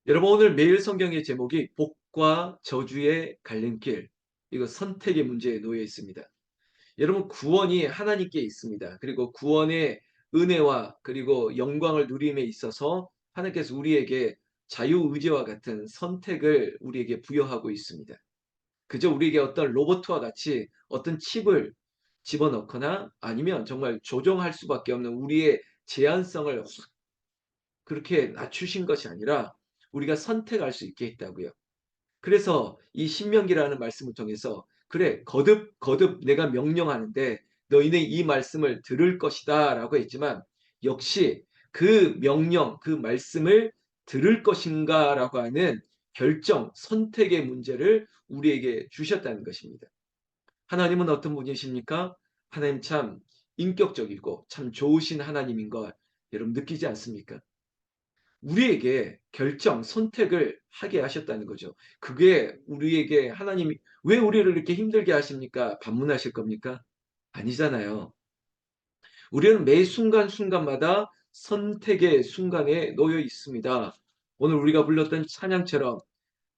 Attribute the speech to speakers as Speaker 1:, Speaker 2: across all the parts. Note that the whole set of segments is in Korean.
Speaker 1: 여러분 오늘 매일 성경의 제목이 복과 저주의 갈림길, 이거 선택의 문제에 놓여 있습니다. 여러분 구원이 하나님께 있습니다. 그리고 구원의 은혜와 그리고 영광을 누림에 있어서 하나님께서 우리에게 자유의지와 같은 선택을 우리에게 부여하고 있습니다. 그저 우리에게 어떤 로봇과 같이 어떤 칩을 집어넣거나 아니면 정말 조종할 수밖에 없는 우리의 제한성을 확 그렇게 낮추신 것이 아니라 우리가 선택할 수 있게 했다고요. 그래서 이 신명기라는 말씀을 통해서 그래 거듭 거듭 내가 명령하는데 너희는 이 말씀을 들을 것이다라고 했지만 역시 그 명령 그 말씀을 들을 것인가라고 하는 결정 선택의 문제를 우리에게 주셨다는 것입니다. 하나님은 어떤 분이십니까? 하나님 참 인격적이고 참 좋으신 하나님인 걸 여러분 느끼지 않습니까? 우리에게 결정, 선택을 하게 하셨다는 거죠. 그게 우리에게 하나님이 왜 우리를 이렇게 힘들게 하십니까? 반문하실 겁니까? 아니잖아요. 우리는 매 순간순간마다 선택의 순간에 놓여 있습니다. 오늘 우리가 불렀던 찬양처럼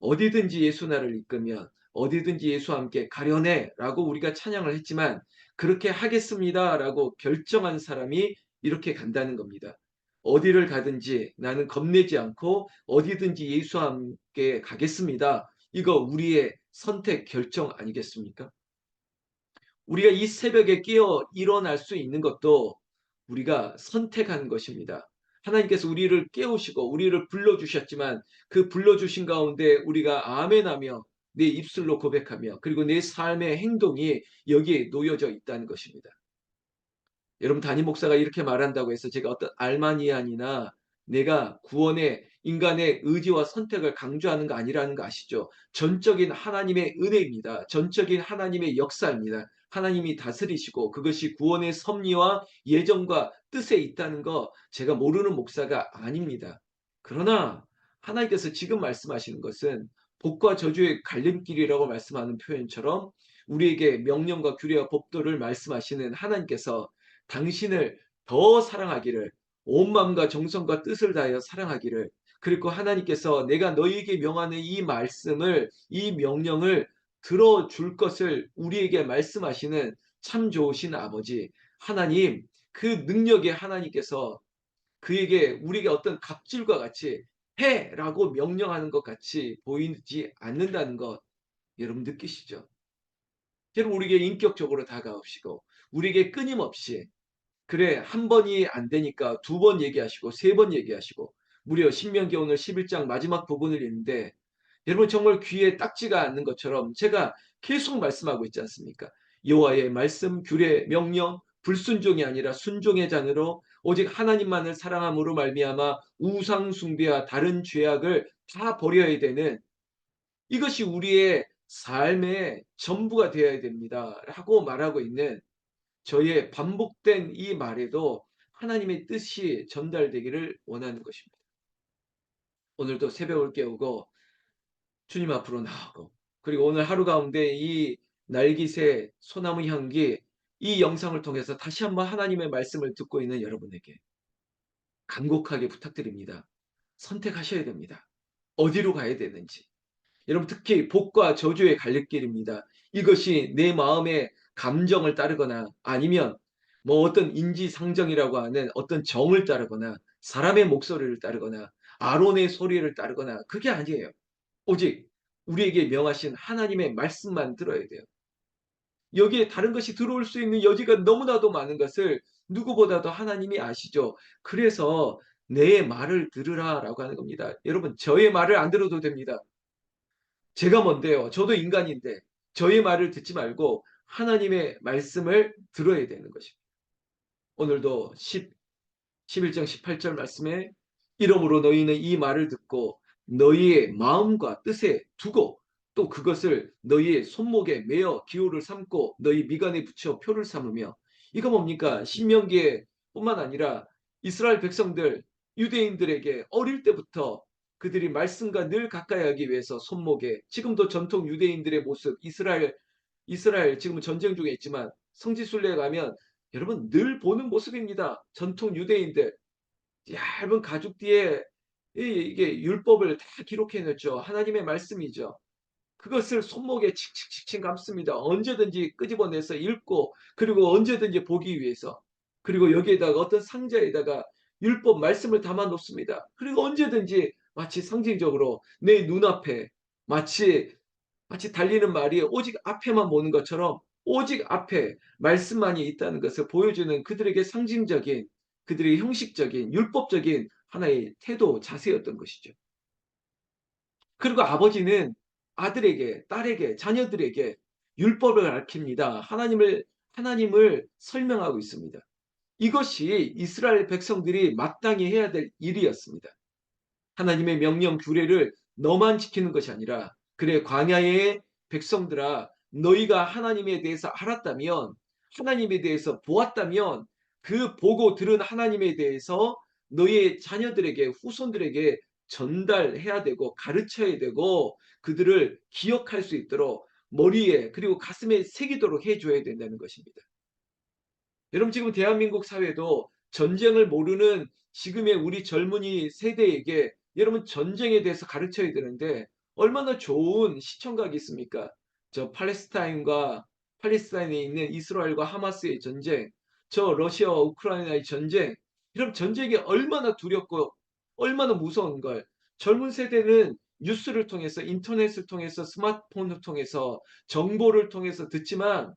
Speaker 1: 어디든지 예수 나를 이끌면 어디든지 예수와 함께 가려내라고 우리가 찬양을 했지만 그렇게 하겠습니다라고 결정한 사람이 이렇게 간다는 겁니다. 어디를 가든지 나는 겁내지 않고 어디든지 예수와 함께 가겠습니다. 이거 우리의 선택 결정 아니겠습니까? 우리가 이 새벽에 깨어 일어날 수 있는 것도 우리가 선택한 것입니다. 하나님께서 우리를 깨우시고 우리를 불러주셨지만 그 불러주신 가운데 우리가 아멘하며 내 입술로 고백하며 그리고 내 삶의 행동이 여기에 놓여져 있다는 것입니다. 여러분 담임 목사가 이렇게 말한다고 해서 제가 어떤 알마니안이나 내가 구원의 인간의 의지와 선택을 강조하는 거 아니라는 거 아시죠? 전적인 하나님의 은혜입니다. 전적인 하나님의 역사입니다. 하나님이 다스리시고 그것이 구원의 섭리와 예정과 뜻에 있다는 거 제가 모르는 목사가 아닙니다. 그러나 하나님께서 지금 말씀하시는 것은 복과 저주의 갈림길이라고 말씀하는 표현처럼 우리에게 명령과 규례와 법도를 말씀하시는 하나님께서 당신을 더 사랑하기를 온 마음과 정성과 뜻을 다하여 사랑하기를 그리고 하나님께서 내가 너희에게 명하는 이 말씀을 이 명령을 들어줄 것을 우리에게 말씀하시는 참 좋으신 아버지 하나님 그 능력의 하나님께서 그에게 우리에게 어떤 갑질과 같이 해라고 명령하는 것 같이 보이지 않는다는 것 여러분 느끼시죠? 여러분 우리에게 인격적으로 다가오시고 우리에게 끊임없이 그래 한 번이 안 되니까 두 번 얘기하시고 세 번 얘기하시고 무려 신명기 오늘 11장 마지막 부분을 읽는데 여러분 정말 귀에 딱지가 않는 것처럼 제가 계속 말씀하고 있지 않습니까? 여호와의 말씀, 규례, 명령, 불순종이 아니라 순종의 잔으로 오직 하나님만을 사랑함으로 말미암아 우상 숭배와 다른 죄악을 다 버려야 되는 이것이 우리의 삶의 전부가 되어야 됩니다.라고 말하고 있는 저의 반복된 이 말에도 하나님의 뜻이 전달되기를 원하는 것입니다. 오늘도 새벽을 깨우고 주님 앞으로 나아가고 그리고 오늘 하루 가운데 이 날깃의 소나무 향기 이 영상을 통해서 다시 한번 하나님의 말씀을 듣고 있는 여러분에게 간곡하게 부탁드립니다. 선택하셔야 됩니다. 어디로 가야 되는지. 여러분 특히 복과 저주의 갈림길입니다. 이것이 내 마음의 감정을 따르거나 아니면 뭐 어떤 인지상정이라고 하는 어떤 정을 따르거나 사람의 목소리를 따르거나 아론의 소리를 따르거나 그게 아니에요. 오직 우리에게 명하신 하나님의 말씀만 들어야 돼요. 여기에 다른 것이 들어올 수 있는 여지가 너무나도 많은 것을 누구보다도 하나님이 아시죠. 그래서 내 말을 들으라라고 하는 겁니다. 여러분 저의 말을 안 들어도 됩니다. 제가 뭔데요? 저도 인간인데 저의 말을 듣지 말고 하나님의 말씀을 들어야 되는 것입니다. 오늘도 11장 18절 말씀에 이러므로 너희는 이 말을 듣고 너희의 마음과 뜻에 두고 또 그것을 너희의 손목에 매어 기호를 삼고 너희 미간에 붙여 표를 삼으며 이거 뭡니까? 신명기에 뿐만 아니라 이스라엘 백성들 유대인들에게 어릴 때부터 그들이 말씀과 늘 가까이 하기 위해서 손목에 지금도 전통 유대인들의 모습 이스라엘 지금은 전쟁 중에 있지만 성지순례에 가면 여러분 늘 보는 모습입니다. 전통 유대인들 얇은 가죽 뒤에 이게 율법을 다 기록해 놨죠. 하나님의 말씀이죠. 그것을 손목에 칙칙칙칙 감습니다. 언제든지 끄집어내서 읽고 그리고 언제든지 보기 위해서. 그리고 여기에다가 어떤 상자에다가 율법 말씀을 담아 놓습니다. 그리고 언제든지 마치 상징적으로 내 눈앞에 마치 달리는 말이 오직 앞에만 보는 것처럼 오직 앞에 말씀만이 있다는 것을 보여주는 그들에게 상징적인 그들의 형식적인 율법적인 하나의 태도, 자세였던 것이죠. 그리고 아버지는 아들에게, 딸에게, 자녀들에게 율법을 가르칩니다. 하나님을 설명하고 있습니다. 이것이 이스라엘 백성들이 마땅히 해야 될 일이었습니다. 하나님의 명령 규례를 너만 지키는 것이 아니라 그래 광야의 백성들아 너희가 하나님에 대해서 알았다면 하나님에 대해서 보았다면 그 보고 들은 하나님에 대해서 너희의 자녀들에게 후손들에게 전달해야 되고 가르쳐야 되고 그들을 기억할 수 있도록 머리에 그리고 가슴에 새기도록 해줘야 된다는 것입니다. 여러분 지금 대한민국 사회도 전쟁을 모르는 지금의 우리 젊은이 세대에게 여러분 전쟁에 대해서 가르쳐야 되는데 얼마나 좋은 시청각이 있습니까? 저 팔레스타인에 있는 이스라엘과 하마스의 전쟁, 저 러시아와 우크라이나의 전쟁, 이런 전쟁이 얼마나 두렵고 얼마나 무서운 걸 젊은 세대는 뉴스를 통해서 인터넷을 통해서 스마트폰을 통해서 정보를 통해서 듣지만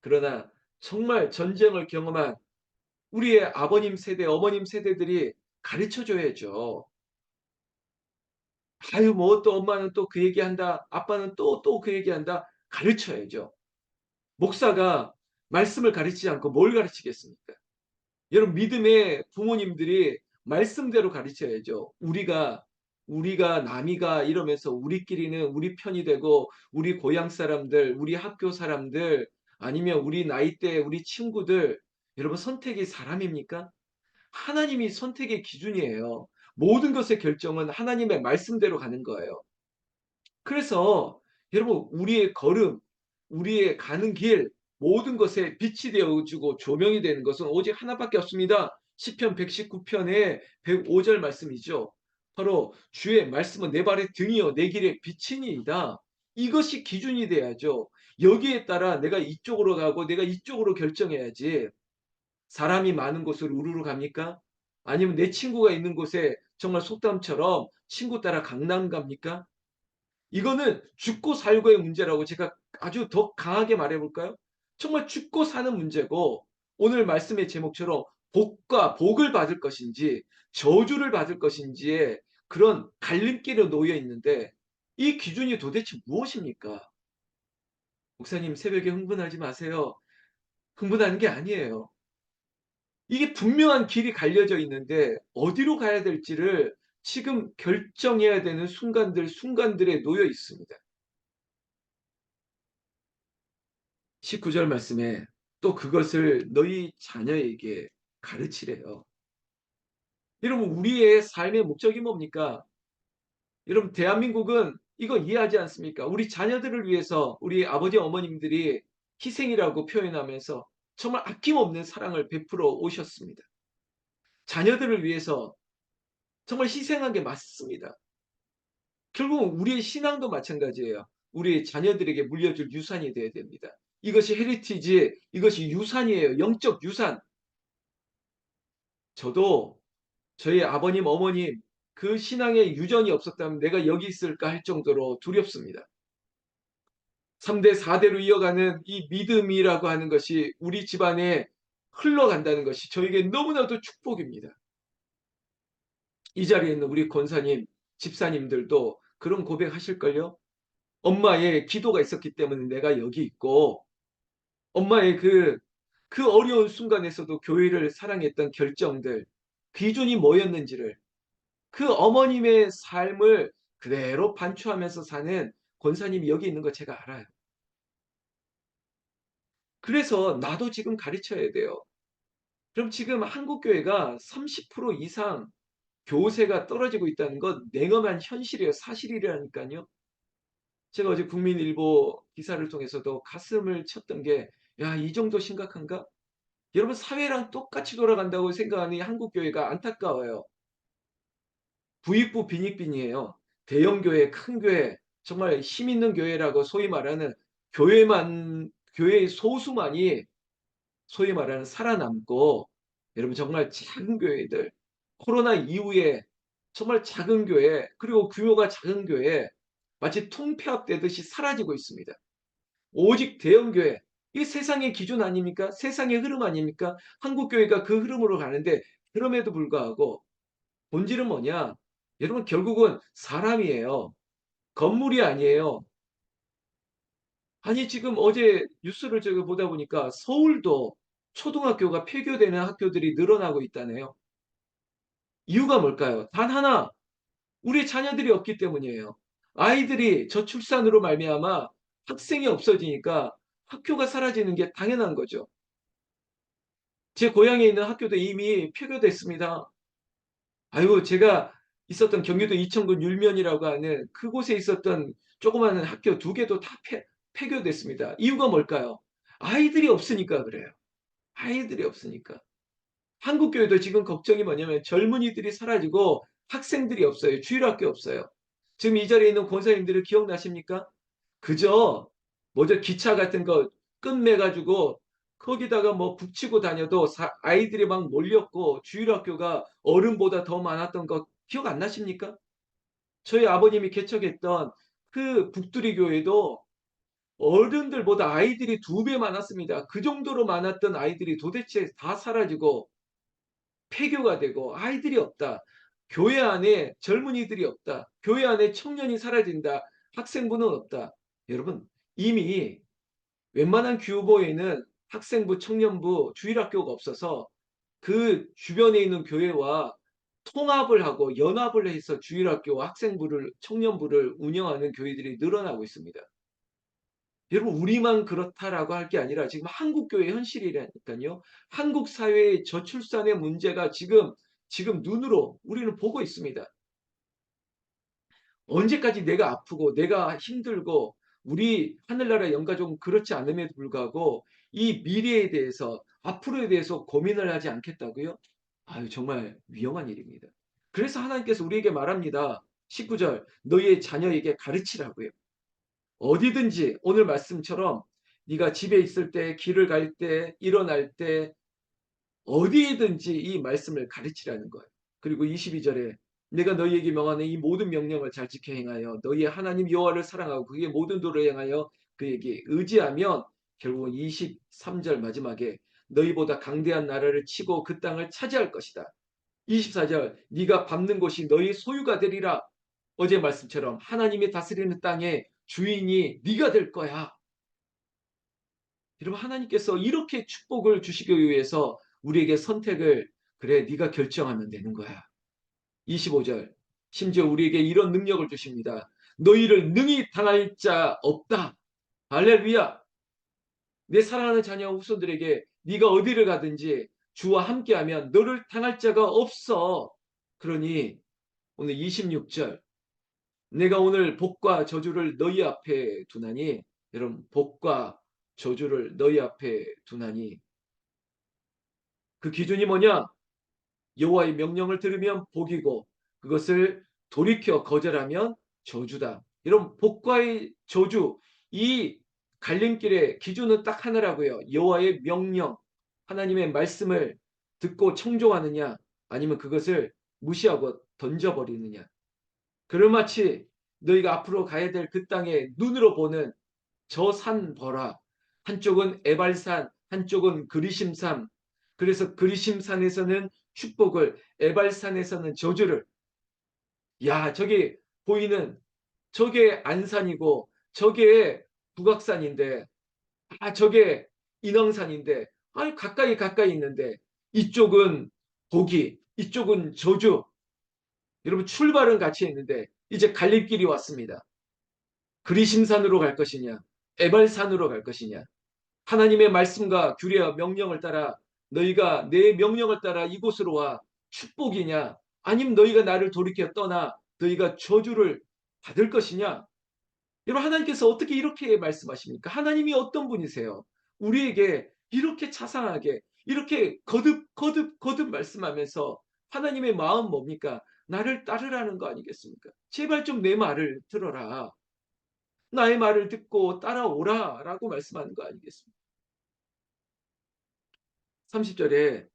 Speaker 1: 그러나 정말 전쟁을 경험한 우리의 아버님 세대, 어머님 세대들이 가르쳐 줘야죠. 아유, 뭐 또 엄마는 또 그 얘기한다. 아빠는 또 그 얘기한다. 가르쳐야죠. 목사가 말씀을 가르치지 않고 뭘 가르치겠습니까? 여러분 믿음의 부모님들이 말씀대로 가르쳐야죠. 우리가 남이가 이러면서 우리끼리는 우리 편이 되고 우리 고향 사람들, 우리 학교 사람들 아니면 우리 나이대 우리 친구들 여러분 선택이 사람입니까? 하나님이 선택의 기준이에요. 모든 것의 결정은 하나님의 말씀대로 가는 거예요. 그래서 여러분 우리의 걸음, 우리의 가는 길 모든 것에 빛이 되어 주고 조명이 되는 것은 오직 하나밖에 없습니다. 시편 119편의 105절 말씀이죠. 바로 주의 말씀은 내 발의 등이요 내 길의 빛이니이다. 이것이 기준이 돼야죠. 여기에 따라 내가 이쪽으로 가고 내가 이쪽으로 결정해야지. 사람이 많은 곳으로 우르르 갑니까? 아니면 내 친구가 있는 곳에 정말 속담처럼 친구 따라 강남 갑니까? 이거는 죽고 살고의 문제라고 제가 아주 더 강하게 말해볼까요? 정말 죽고 사는 문제고 오늘 말씀의 제목처럼 복을 받을 것인지 저주를 받을 것인지의 그런 갈림길에 놓여 있는데 이 기준이 도대체 무엇입니까? 목사님 새벽에 흥분하지 마세요. 흥분하는 게 아니에요. 이게 분명한 길이 갈려져 있는데 어디로 가야 될지를 지금 결정해야 되는 순간들에 놓여 있습니다. 19절 말씀에 또 그것을 너희 자녀에게 가르치래요. 여러분 우리의 삶의 목적이 뭡니까? 여러분 대한민국은 이거 이해하지 않습니까? 우리 자녀들을 위해서 우리 아버지 어머님들이 희생이라고 표현하면서 정말 아낌없는 사랑을 베풀어 오셨습니다. 자녀들을 위해서 정말 희생한 게 맞습니다. 결국 우리의 신앙도 마찬가지예요. 우리 자녀들에게 물려줄 유산이 되어야 됩니다. 이것이 헤리티지, 이것이 유산이에요. 영적 유산. 저도 저희 아버님, 어머님 그 신앙의 유전이 없었다면 내가 여기 있을까 할 정도로 두렵습니다. 3대, 4대로 이어가는 이 믿음이라고 하는 것이 우리 집안에 흘러간다는 것이 저에게 너무나도 축복입니다. 이 자리에 있는 우리 권사님, 집사님들도 그런 고백하실걸요? 엄마의 기도가 있었기 때문에 내가 여기 있고 엄마의 그 어려운 순간에서도 교회를 사랑했던 결정들, 기준이 뭐였는지를 그 어머님의 삶을 그대로 반추하면서 사는 권사님이 여기 있는 거 제가 알아요. 그래서 나도 지금 가르쳐야 돼요. 그럼 지금 한국 교회가 30% 이상 교세가 떨어지고 있다는 건 냉엄한 현실이에요. 사실이라니까요. 제가 어제 국민일보 기사를 통해서도 가슴을 쳤던 게, 야, 이 정도 심각한가? 여러분, 사회랑 똑같이 돌아간다고 생각하는 한국 교회가 안타까워요. 부익부 빈익빈이에요. 대형 교회, 큰 교회, 정말 힘 있는 교회라고 소위 말하는 교회의 소수만이 소위 말하는 살아남고, 여러분 정말 작은 교회들, 코로나 이후에 정말 작은 교회, 그리고 규모가 작은 교회 마치 통폐합되듯이 사라지고 있습니다. 오직 대형 교회, 이게 세상의 기준 아닙니까? 세상의 흐름 아닙니까? 한국 교회가 그 흐름으로 가는데, 그럼에도 불구하고 본질은 뭐냐? 여러분 결국은 사람이에요. 건물이 아니에요. 아니 지금 어제 뉴스를 제가 보다 보니까 서울도 초등학교가 폐교되는 학교들이 늘어나고 있다네요. 이유가 뭘까요? 단 하나, 우리 자녀들이 없기 때문이에요. 아이들이 저출산으로 말미암아 학생이 없어지니까 학교가 사라지는 게 당연한 거죠. 제 고향에 있는 학교도 이미 폐교됐습니다. 아이고, 제가 있었던 경기도 이천군 율면이라고 하는 그곳에 있었던 조그마한 학교 두 개도 다 폐교됐습니다. 이유가 뭘까요? 아이들이 없으니까 그래요. 아이들이 없으니까. 한국 교회도 지금 걱정이 뭐냐면 젊은이들이 사라지고 학생들이 없어요. 주일학교 없어요. 지금 이 자리에 있는 권사님들을 기억나십니까? 그저 뭐죠? 기차 같은 거 끝내 가지고 거기다가 뭐 북치고 다녀도 아이들이 막 몰렸고 주일학교가 어른보다 더 많았던 거 기억 안 나십니까? 저희 아버님이 개척했던 그 북두리 교회도 어른들보다 아이들이 2배 많았습니다. 그 정도로 많았던 아이들이 도대체 다 사라지고 폐교가 되고 아이들이 없다. 교회 안에 젊은이들이 없다. 교회 안에 청년이 사라진다. 학생부는 없다. 여러분 이미 웬만한 규모에는 학생부, 청년부, 주일학교가 없어서 그 주변에 있는 교회와 통합을 하고 연합을 해서 주일학교와 학생부를, 청년부를 운영하는 교회들이 늘어나고 있습니다. 여러분 우리만 그렇다라고 할 게 아니라 지금 한국 교회의 현실이라니까요. 한국 사회의 저출산의 문제가 지금 눈으로 우리는 보고 있습니다. 언제까지 내가 아프고 내가 힘들고 우리 하늘나라 영가족은 그렇지 않음에도 불구하고 이 미래에 대해서 앞으로에 대해서 고민을 하지 않겠다고요? 아유 정말 위험한 일입니다. 그래서 하나님께서 우리에게 말합니다. 19절 너희의 자녀에게 가르치라고요. 어디든지 오늘 말씀처럼 네가 집에 있을 때, 길을 갈 때, 일어날 때 어디에든지 이 말씀을 가르치라는 거예요. 그리고 22절에 내가 너희에게 명하는 이 모든 명령을 잘 지켜 행하여 너희의 하나님 여호와를 사랑하고 그의 모든 도를 행하여 그에게 의지하면 결국은 23절 마지막에 너희보다 강대한 나라를 치고 그 땅을 차지할 것이다. 24절 네가 밟는 곳이 너희 소유가 되리라. 어제 말씀처럼 하나님이 다스리는 땅의 주인이 네가 될 거야. 여러분 하나님께서 이렇게 축복을 주시기 위해서 우리에게 선택을 그래 네가 결정하면 되는 거야. 25절 심지어 우리에게 이런 능력을 주십니다. 너희를 능히 당할 자 없다. 할렐루야. 내 사랑하는 자녀 후손들에게 네가 어디를 가든지 주와 함께하면 너를 당할 자가 없어. 그러니 오늘 26절 내가 오늘 복과 저주를 너희 앞에 두나니 여러분 복과 저주를 너희 앞에 두나니 그 기준이 뭐냐? 여호와의 명령을 들으면 복이고 그것을 돌이켜 거절하면 저주다. 여러분 복과의 저주 이 갈림길의 기준은 딱 하나라고요. 여호와의 명령 하나님의 말씀을 듣고 청종하느냐 아니면 그것을 무시하고 던져버리느냐. 그럴마치 너희가 앞으로 가야 될 그 땅에 눈으로 보는 저 산 보라. 한쪽은 에발산, 한쪽은 그리심산. 그래서 그리심산에서는 축복을, 에발산에서는 저주를. 야, 저기 보이는 저게 안산이고 저게 북악산인데, 아, 저게 인왕산인데, 아, 가까이 있는데 이쪽은 복이, 이쪽은 저주. 여러분 출발은 같이 했는데 이제 갈림길이 왔습니다. 그리심산으로 갈 것이냐, 에발산으로 갈 것이냐. 하나님의 말씀과 규례와 명령을 따라 너희가 내 명령을 따라 이곳으로 와 축복이냐 아니면 너희가 나를 돌이켜 떠나 너희가 저주를 받을 것이냐. 여러분 하나님께서 어떻게 이렇게 말씀하십니까? 하나님이 어떤 분이세요? 우리에게 이렇게 자상하게 이렇게 거듭 말씀하면서 하나님의 마음 뭡니까? 나를 따르라는 거 아니겠습니까? 제발 좀 내 말을 들어라. 나의 말을 듣고 따라오라라고 말씀하는 거 아니겠습니까? 30절에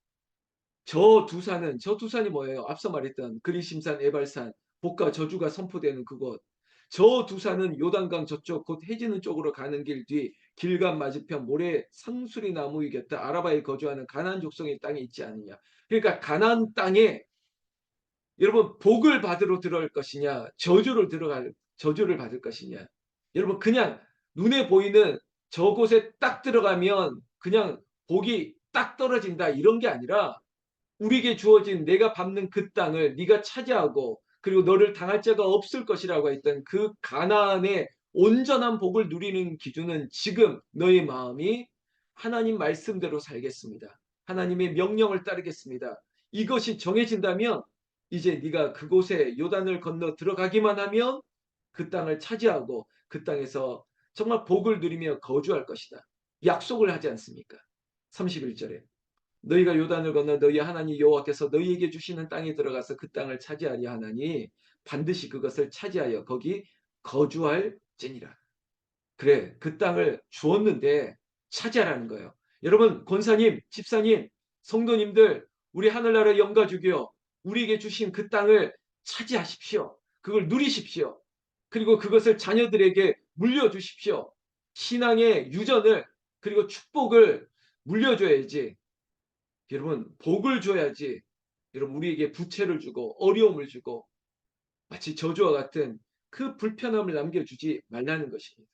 Speaker 1: 저 두 산이 뭐예요? 앞서 말했던 그리심산, 에발산, 복과 저주가 선포되는 그곳. 저 두 산은 요단강 저쪽 곧 해지는 쪽으로 가는 길 뒤 길갓 맞은편 모래 상수리 나무 이겼다. 아라바에 거주하는 가나안 족속의 땅에 있지 않느냐. 그러니까 가나안 땅에 여러분 복을 받으러 들어갈 것이냐, 저주를 받을 것이냐. 여러분 그냥 눈에 보이는 저곳에 딱 들어가면 그냥 복이 딱 떨어진다 이런 게 아니라 우리에게 주어진 내가 밟는 그 땅을 네가 차지하고 그리고 너를 당할 자가 없을 것이라고 했던 그 가나안의 온전한 복을 누리는 기준은 지금 너의 마음이 하나님 말씀대로 살겠습니다. 하나님의 명령을 따르겠습니다. 이것이 정해진다면 이제 네가 그곳에 요단을 건너 들어가기만 하면 그 땅을 차지하고 그 땅에서 정말 복을 누리며 거주할 것이다. 약속을 하지 않습니까? 31절에 너희가 요단을 건너 너희 하나님 여호와께서 너희에게 주시는 땅에 들어가서 그 땅을 차지하려 하나니 반드시 그것을 차지하여 거기 거주할지니라. 그래, 그 땅을 주었는데 차지하라는 거예요. 여러분, 권사님, 집사님, 성도님들, 우리 하늘나라 영가주교, 우리에게 주신 그 땅을 차지하십시오. 그걸 누리십시오. 그리고 그것을 자녀들에게 물려주십시오. 신앙의 유전을 그리고 축복을 물려줘야지. 여러분 복을 줘야지. 여러분 우리에게 부채를 주고 어려움을 주고 마치 저주와 같은 그 불편함을 남겨주지 말라는 것입니다.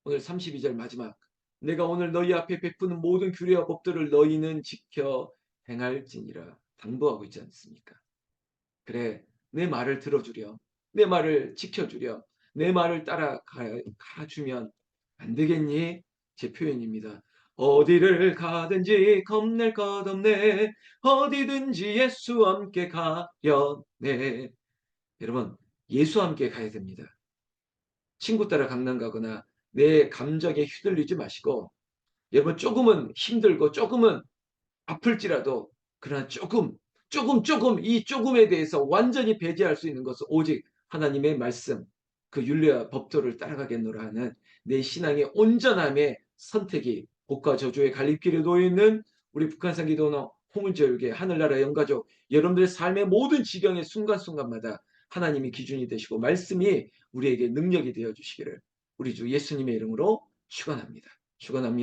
Speaker 1: 오늘 32절 마지막 내가 오늘 너희 앞에 베푸는 모든 규례와 법들을 너희는 지켜 행할지니라 당부하고 있지 않습니까? 그래 내 말을 들어주렴. 내 말을 지켜주렴. 내 말을 따라가주면 안 되겠니? 제 표현입니다. 어디를 가든지 겁낼 것 없네. 어디든지 예수와 함께 가려네. 여러분 예수와 함께 가야 됩니다. 친구 따라 강남 가거나 내 감정에 휘둘리지 마시고 여러분 조금은 힘들고 조금은 아플지라도 그러나 조금 이 조금에 대해서 완전히 배제할 수 있는 것은 오직 하나님의 말씀 그 율례와 법도를 따라가겠노라 하는 내 신앙의 온전함의 선택이 복과 저주의 갈림길에 놓여 있는 우리 북한산 기도원 홍은조육의 하늘나라 영가족 여러분들의 삶의 모든 지경의 순간순간마다 하나님이 기준이 되시고 말씀이 우리에게 능력이 되어 주시기를 우리 주 예수님의 이름으로 축원합니다. 축원합니다.